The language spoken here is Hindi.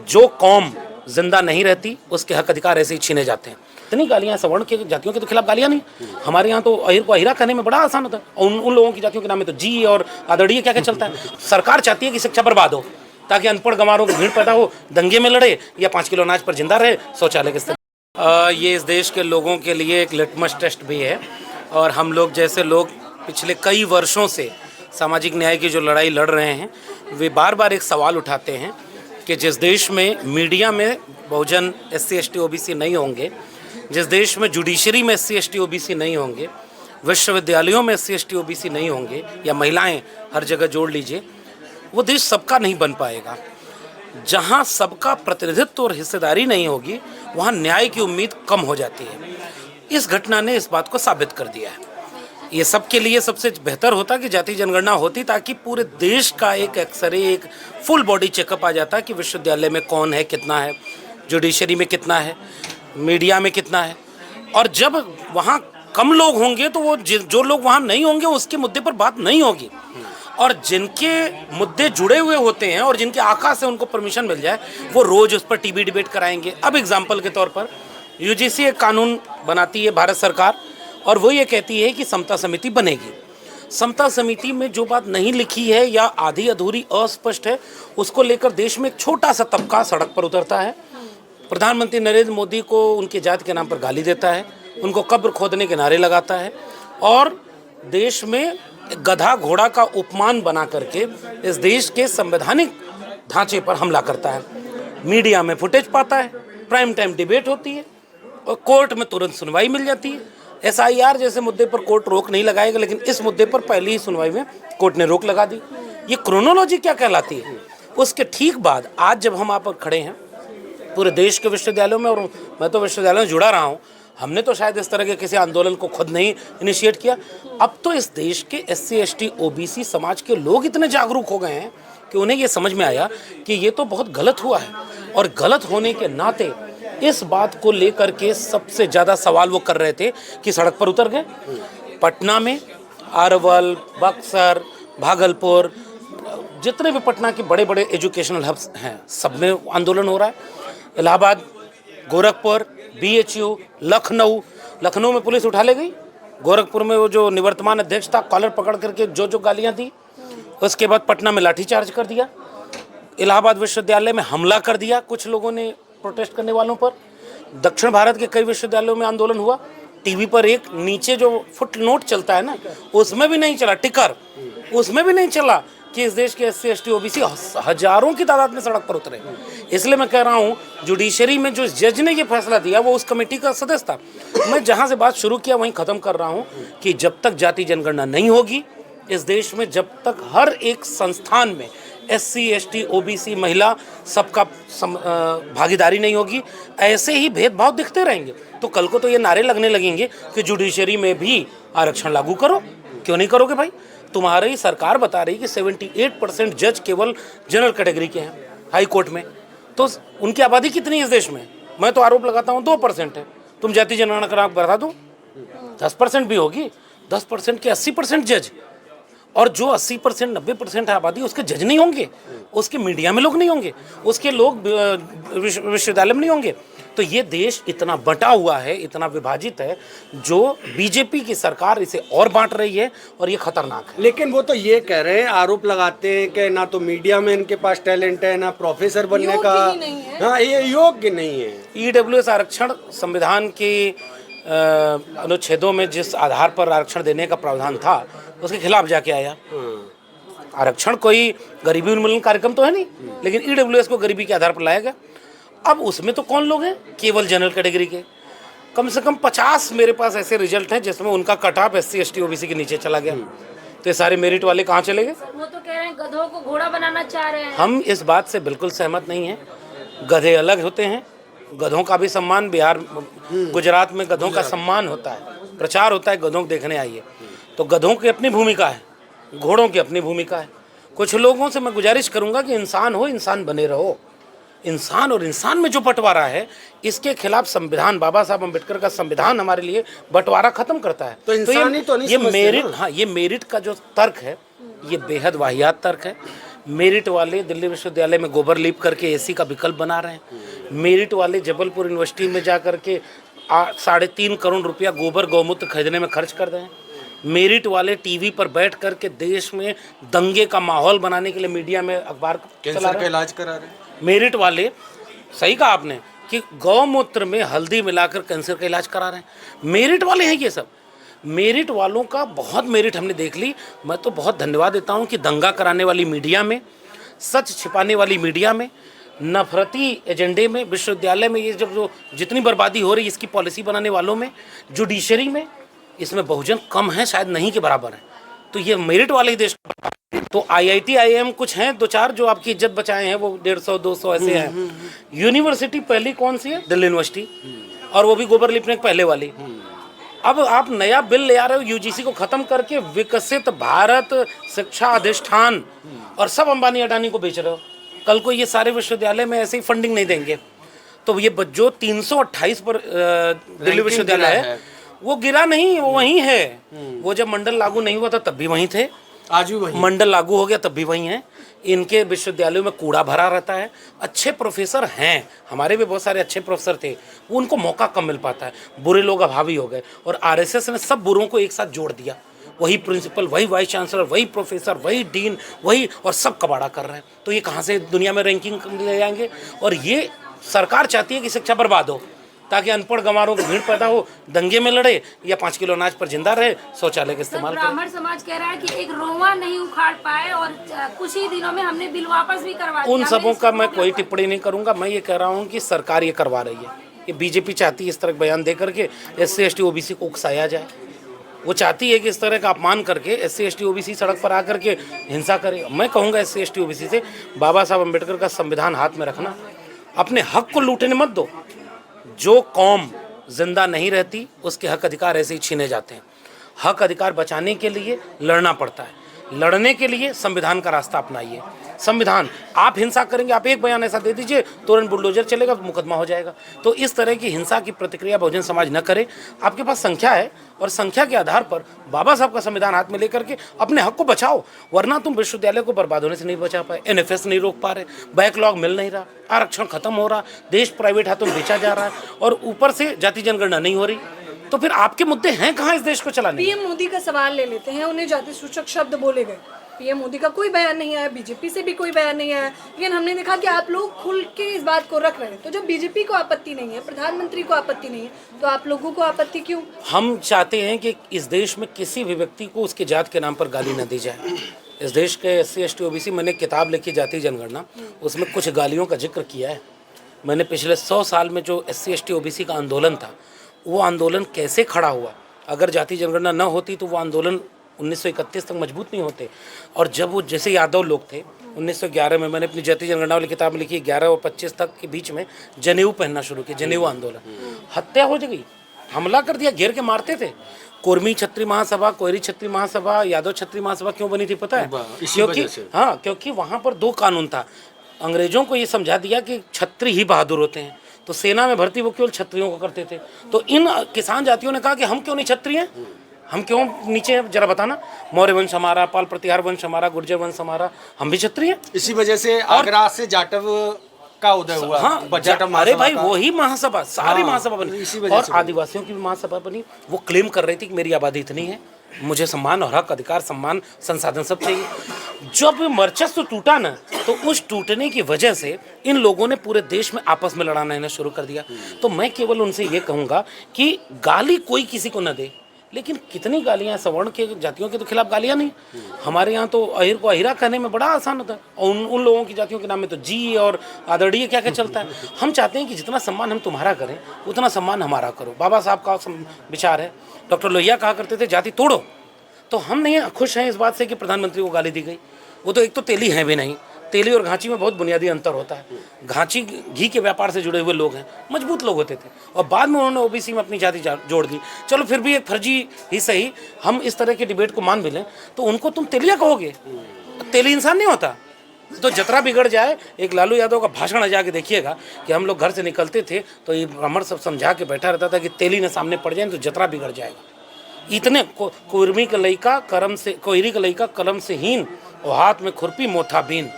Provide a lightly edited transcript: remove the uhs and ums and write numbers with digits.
जो कौम जिंदा नहीं रहती उसके हक अधिकार ऐसे ही छीने जाते हैं। इतनी गालियां सवर्ण के जातियों के तो खिलाफ गालियां नहीं, हमारे यहाँ तो अहिर को अहिरा कहने में बड़ा आसान होता है, और उन लोगों की जातियों के नाम में तो जी और आदरणीय क्या क्या चलता है। सरकार चाहती है कि शिक्षा बर्बाद हो ताकि अनपढ़ गंवारों की भीड़ पैदा हो, दंगे में लड़े या 5 किलो अनाज पर जिंदा रहे, शौचालय के स्तर। ये इस देश के लोगों के लिए एक लिटमस टेस्ट भी है, और हम लोग जैसे लोग पिछले कई वर्षों से सामाजिक न्याय की जो लड़ाई लड़ रहे हैं, वे बार बार एक सवाल उठाते हैं कि जिस देश में मीडिया में बहुजन SC ST OBC नहीं होंगे, जिस देश में जुडिशरी में SC ST OBC नहीं होंगे, विश्वविद्यालयों में SC ST OBC नहीं होंगे, या महिलाएं हर जगह जोड़ लीजिए, वो देश सबका नहीं बन पाएगा। जहां सबका प्रतिनिधित्व और हिस्सेदारी नहीं होगी वहां न्याय की उम्मीद कम हो जाती है। इस घटना ने इस बात को साबित कर दिया है। ये सबके लिए सबसे बेहतर होता कि जाति जनगणना होती, ताकि पूरे देश का एक एक्सरे, एक फुल बॉडी चेकअप आ जाता कि विश्वविद्यालय में कौन है, कितना है, जुडिशरी में कितना है, मीडिया में कितना है। और जब वहाँ कम लोग होंगे तो वो जो लोग वहाँ नहीं होंगे उसके मुद्दे पर बात नहीं होगी, और जिनके मुद्दे जुड़े हुए होते हैं और जिनके आका से उनको परमिशन मिल जाए वो रोज़ उस पर टीवी डिबेट कराएंगे। अब एग्जाम्पल के तौर पर UGC एक कानून बनाती है भारत सरकार, और वो ये कहती है कि समता समिति बनेगी। समता समिति में जो बात नहीं लिखी है या आधी अधूरी अस्पष्ट है, उसको लेकर देश में एक छोटा सा तबका सड़क पर उतरता है, प्रधानमंत्री नरेंद्र मोदी को उनके जाति के नाम पर गाली देता है, उनको कब्र खोदने के नारे लगाता है, और देश में गधा घोड़ा का उपमान बना करके इस देश के संवैधानिक ढांचे पर हमला करता है। मीडिया में फुटेज पाता है, प्राइम टाइम डिबेट होती है, और कोर्ट में तुरंत सुनवाई मिल जाती है। SIR जैसे मुद्दे पर कोर्ट रोक नहीं लगाएगा, लेकिन इस मुद्दे पर पहली ही सुनवाई में कोर्ट ने रोक लगा दी। ये क्रोनोलॉजी क्या कहलाती है? उसके ठीक बाद आज जब हम आप खड़े हैं पूरे देश के विश्वविद्यालयों में, और मैं तो विश्वविद्यालयों में जुड़ा रहा हूँ, हमने तो शायद इस तरह के किसी आंदोलन को खुद नहीं इनिशिएट किया। अब तो इस देश के SC ST OBC समाज के लोग इतने जागरूक हो गए हैं कि उन्हें ये समझ में आया कि ये तो बहुत गलत हुआ है, और गलत होने के नाते इस बात को लेकर के सबसे ज़्यादा सवाल वो कर रहे थे कि सड़क पर उतर गए। पटना में अरवल, बक्सर, भागलपुर, जितने भी पटना के बड़े बड़े एजुकेशनल हब्स हैं, सब में आंदोलन हो रहा है। इलाहाबाद, गोरखपुर, BHU, लखनऊ में पुलिस उठा ले गई। गोरखपुर में वो जो निवर्तमान अध्यक्ष था, कॉलर पकड़ करके जो गालियाँ दी। उसके बाद पटना में लाठीचार्ज कर दिया, इलाहाबाद विश्वविद्यालय में हमला कर दिया कुछ लोगों ने प्रोटेस्ट करने वालों पर। दक्षिण भारत के कई विश्वविद्यालयों में आंदोलन हुआ। टीवी पर एक नीचे जो फुट नोट चलता है ना, उसमें भी नहीं चला, टिकर उसमें भी नहीं चला कि इस देश के SC ST OBC हजारों की तादाद में सड़क पर उतरे। इसलिए मैं कह रहा हूँ, जुडिशरी में जो जज ने ये फैसला दिया वो उस कमेटी का सदस्य था। मैं जहाँ से बात शुरू किया वहीं ख़त्म कर रहा हूँ कि जब तक जाति जनगणना नहीं होगी इस देश में, जब तक हर एक संस्थान में SC ST OBC महिला सबका भागीदारी नहीं होगी, ऐसे ही भेदभाव दिखते रहेंगे, तो कल को तो ये नारे लगने लगेंगे कि जुडिशरी में भी आरक्षण लागू करो। क्यों नहीं करोगे भाई? तुम्हारी सरकार बता रही कि 78% जज केवल जनरल कैटेगरी के हैं हाई कोर्ट में, तो उनकी आबादी कितनी है इस देश में? मैं तो आरोप लगाता हूँ 2% है। तुम जाति जनगणना करा बता दो, 10% भी होगी, 10% के 80% जज, और जो 80% 90% है आबादी, उसके जज नहीं होंगे, उसके मीडिया में लोग नहीं होंगे, उसके लोग विश्वविद्यालय में नहीं होंगे। तो ये देश इतना बंटा हुआ है, इतना विभाजित है, जो बीजेपी की सरकार इसे और बांट रही है, और ये खतरनाक है। लेकिन वो तो ये कह रहे हैं, आरोप लगाते हैं कि ना तो मीडिया में इनके पास टैलेंट है, ना प्रोफेसर बनने का, हाँ, ये योग्य नहीं है। EWS आरक्षण संविधान के अनुच्छेदों में जिस आधार पर आरक्षण देने का प्रावधान था उसके खिलाफ जाके आया। आरक्षण कोई गरीबी उन्मूलन कार्यक्रम तो है नहीं, लेकिन EWS को गरीबी के आधार पर लाया गया। अब उसमें तो कौन लोग हैं? केवल जनरल कैटेगरी के कम से कम 50 मेरे पास ऐसे रिजल्ट हैं जिसमें उनका cut off SC ST OBC के नीचे चला गया। तो ये सारे मेरिट वाले कहाँ चले गए? वो तो कह रहे हैं गधों को घोड़ा बनाना चाह रहे हैं। हम इस बात से बिल्कुल सहमत नहीं हैं। गधे अलग होते हैं, गधों का भी सम्मान, बिहार गुजरात में गधों का सम्मान होता है, प्रचार होता है गधों को देखने आइए। तो गधों की अपनी भूमिका है, घोड़ों की अपनी भूमिका है। कुछ लोगों से मैं गुजारिश करूंगा कि इंसान हो, इंसान बने रहो। इंसान और इंसान में जो बंटवारा है, इसके खिलाफ संविधान, बाबा साहब अम्बेडकर का संविधान हमारे लिए बंटवारा खत्म करता है। तो ये मेरिट, हाँ, ये मेरिट का जो तर्क है ये बेहद वाहियात तर्क है। मेरिट वाले दिल्ली विश्वविद्यालय में गोबर लीप करके एसी का विकल्प बना रहे हैं। मेरिट वाले जबलपुर यूनिवर्सिटी में जा करके 3.5 करोड़ रुपया गोबर गौमूत्र खरीदने में खर्च कर रहे हैं। मेरिट वाले टीवी पर बैठ करके देश में दंगे का माहौल बनाने के लिए मीडिया में अखबार कैंसर का इलाज करा रहे हैं। मेरिट वाले, सही कहा आपने कि गौमूत्र में हल्दी मिलाकर कैंसर का इलाज करा रहे हैं। मेरिट वाले हैं ये सब। मेरिट वालों का बहुत मेरिट हमने देख ली। मैं तो बहुत धन्यवाद देता हूं कि दंगा कराने वाली मीडिया में, सच छिपाने वाली मीडिया में, नफरती एजेंडे में, विश्वविद्यालय में ये जब जो जितनी बर्बादी हो रही है इसकी पॉलिसी बनाने वालों में, जुडिशरी में, इसमें बहुजन कम है, शायद नहीं के बराबर है। तो ये मेरिट वाले ही देश। तो IIT IIM कुछ हैं 2-4 जो आपकी इज्जत बचाए हैं, वो 150-200 ऐसे हैं। यूनिवर्सिटी पहली कौन सी है? दिल्ली यूनिवर्सिटी, और वो भी गोबर लिपने के पहले वाली। अब आप नया बिल ले आ रहे हो UGC को खत्म करके विकसित भारत शिक्षा अधिष्ठान, और सब अंबानी अडानी को बेच रहे हो। कल को ये सारे विश्वविद्यालय में ऐसे ही फंडिंग नहीं देंगे तो ये जो 328 पर दिल्ली विश्वविद्यालय है वो गिरा नहीं, वो वहीं है। वो जब मंडल लागू नहीं हुआ था तब भी वहीं थे, आज भी वहीं। मंडल लागू हो गया तब भी वहीं हैं। इनके विश्वविद्यालयों में कूड़ा भरा रहता है। अच्छे प्रोफेसर हैं, हमारे भी बहुत सारे अच्छे प्रोफेसर थे, उनको मौका कम मिल पाता है। बुरे लोग अभावी हो गए और RSS ने सब बुरों को एक साथ जोड़ दिया। वही प्रिंसिपल, वही वाइस चांसलर, वही प्रोफेसर, वही डीन, वही, और सब कबाड़ा कर रहे हैं। तो ये कहाँ से दुनिया में रैंकिंग ले जाएंगे? और ये सरकार चाहती है कि शिक्षा बर्बाद हो ताकि अनपढ़ गंवारों की भीड़ पैदा हो, दंगे में लड़े या 5 किलो अनाज पर जिंदा रहे, शौचालय का इस्तेमाल करे। ब्राह्मण समाज कह रहा है कि एक रोवा नहीं उखाड़ पाए और कुछ ही दिनों में हमने बिल वापस भी करवा दिया। उन सबों का मैं कोई टिप्पणी नहीं करूंगा। मैं ये कह रहा हूँ कि सरकार ये करवा रही है। ये बीजेपी चाहती है इस तरह बयान दे करके SC ST OBC को उकसाया जाए। वो चाहती है कि इस तरह का अपमान करके SC ST OBC सड़क पर आकर के हिंसा करे। मैं कहूँगा SC ST OBC से बाबा साहब अम्बेडकर का संविधान हाथ में रखना, अपने हक को लूटने मत दो। जो कौम जिंदा नहीं रहती उसके हक अधिकार ऐसे ही छीने जाते हैं। हक अधिकार बचाने के लिए लड़ना पड़ता है। लड़ने के लिए संविधान का रास्ता अपनाइए। संविधान, आप हिंसा करेंगे, आप एक बयान ऐसा दे दीजिए तुरंत बुलडोजर चलेगा, मुकदमा हो जाएगा। तो इस तरह की हिंसा की प्रतिक्रिया बहुजन समाज न करे। आपके पास संख्या है और संख्या के आधार पर बाबा साहब का संविधान हाथ में लेकर के अपने हक को बचाओ, वरना तुम विश्वविद्यालय को बर्बाद होने से नहीं बचा पाए। NFS नहीं रोक पा रहे, बैकलॉग मिल नहीं रहा, आरक्षण खत्म हो रहा, देश प्राइवेट हाथों में बेचा जा रहा है, और ऊपर से जाति जनगणना नहीं हो रही। तो फिर आपके मुद्दे हैं कहाँ इस देश को चलाने? PM मोदी का सवाल ले लेते हैं। उन्हें जाति सूचक शब्द बोले गए, PM मोदी का कोई बयान नहीं आया, BJP से भी कोई बयान नहीं आया, लेकिन हमने देखा कि आप लोग खुल के इस बात को रख रहे हैं। तो जब BJP को आपत्ति नहीं है, प्रधानमंत्री को आपत्ति नहीं है, तो आप लोगों को आपत्ति क्यों? हम चाहते हैं कि इस देश में किसी भी व्यक्ति को उसके जात के नाम पर गाली न दी जाए। इस देश के SC ST OBC, मैंने किताब लिखी जाति जनगणना, उसमें कुछ गालियों का जिक्र किया है। मैंने पिछले 100 साल में जो SC ST OBC का आंदोलन था, वो आंदोलन कैसे खड़ा हुआ, अगर जाति जनगणना न होती तो वो आंदोलन 1931 तक मजबूत नहीं होते। और जब वो जैसे यादव लोग थे 1911 में, मैंने अपनी जाति जनगणना वाली किताब में लिखी, 11 और 25 तक के बीच में जनेऊ पहनना शुरू किया, जनेऊ आंदोलन, हत्या हो गई, हमला कर दिया, घेर के मारते थे। कुर्मी क्षत्रिय महासभा, कोयरी क्षत्रिय महासभा, यादव क्षत्रिय महासभा क्यों बनी थी पता है? क्योंकि हाँ, क्योंकि वहाँ पर 2 कानून था। अंग्रेजों को ये समझा दिया कि क्षत्रिय ही बहादुर होते हैं, तो सेना में भर्ती वो केवल क्षत्रियों को करते थे। तो इन किसान जातियों ने कहा कि हम क्यों नहीं क्षत्रिय हैं, हम क्यों नीचे हैं, जरा बताना। मौर्य वंश हमारा, पाल प्रतिहार वंश हमारा, गुर्जर वंश हमारा, हम भी क्षत्रिय हैं। इसी वजह से आगरा से जाटव का उदय हुआ। हाँ, अरे भाई वही महासभा, सारी महासभा बनी, और आदिवासियों की भी महासभा बनी। वो क्लेम कर रही थी कि मेरी आबादी इतनी है, मुझे सम्मान और हक, अधिकार, सम्मान, संसाधन सब चाहिए। जब वर्चस्व टूटा ना, तो उस टूटने की वजह से इन लोगों ने पूरे देश में आपस में लड़ाना इन्हें शुरू कर दिया। तो मैं केवल उनसे ये कहूँगा कि गाली कोई किसी को न दे, लेकिन कितनी गालियाँ, सवर्ण के जातियों के तो खिलाफ गालियाँ नहीं। हमारे यहाँ तो अहिर को अहिरा कहने में बड़ा आसान होता है, और उन लोगों की जातियों के नाम में तो जी और आदरणीय क्या क्या चलता है। हम चाहते हैं कि जितना सम्मान हम तुम्हारा करें उतना सम्मान हमारा करो। बाबा साहब का विचार है, डॉक्टर लोहिया कहा करते थे जाति तोड़ो। तो हम नहीं खुश हैं इस बात से कि प्रधानमंत्री को गाली दी गई। वो तो एक तो तेली हैं भी नहीं, तेली और घांची में बहुत बुनियादी अंतर होता है। घांची घी के व्यापार से जुड़े हुए लोग हैं, मजबूत लोग होते थे, और बाद में उन्होंने OBC में अपनी जाति जोड़ दी। चलो फिर भी एक फर्जी ही सही, हम इस तरह के डिबेट को मान भी लें, तो उनको तुम तेलिया कहोगे? तेली इंसान नहीं होता। तो जतरा बिगड़ जाए, एक लालू यादव का भाषण जाके देखिएगा कि हम लोग घर से निकलते थे तो ये ब्राह्मण सब समझा के बैठा रहता था कि तेली ने सामने पड़ जाए तो जतरा बिगड़ जाएगा। इतने कोयरी का लइका कलम से हीन, और हाथ में खुरपी मोथा बीन।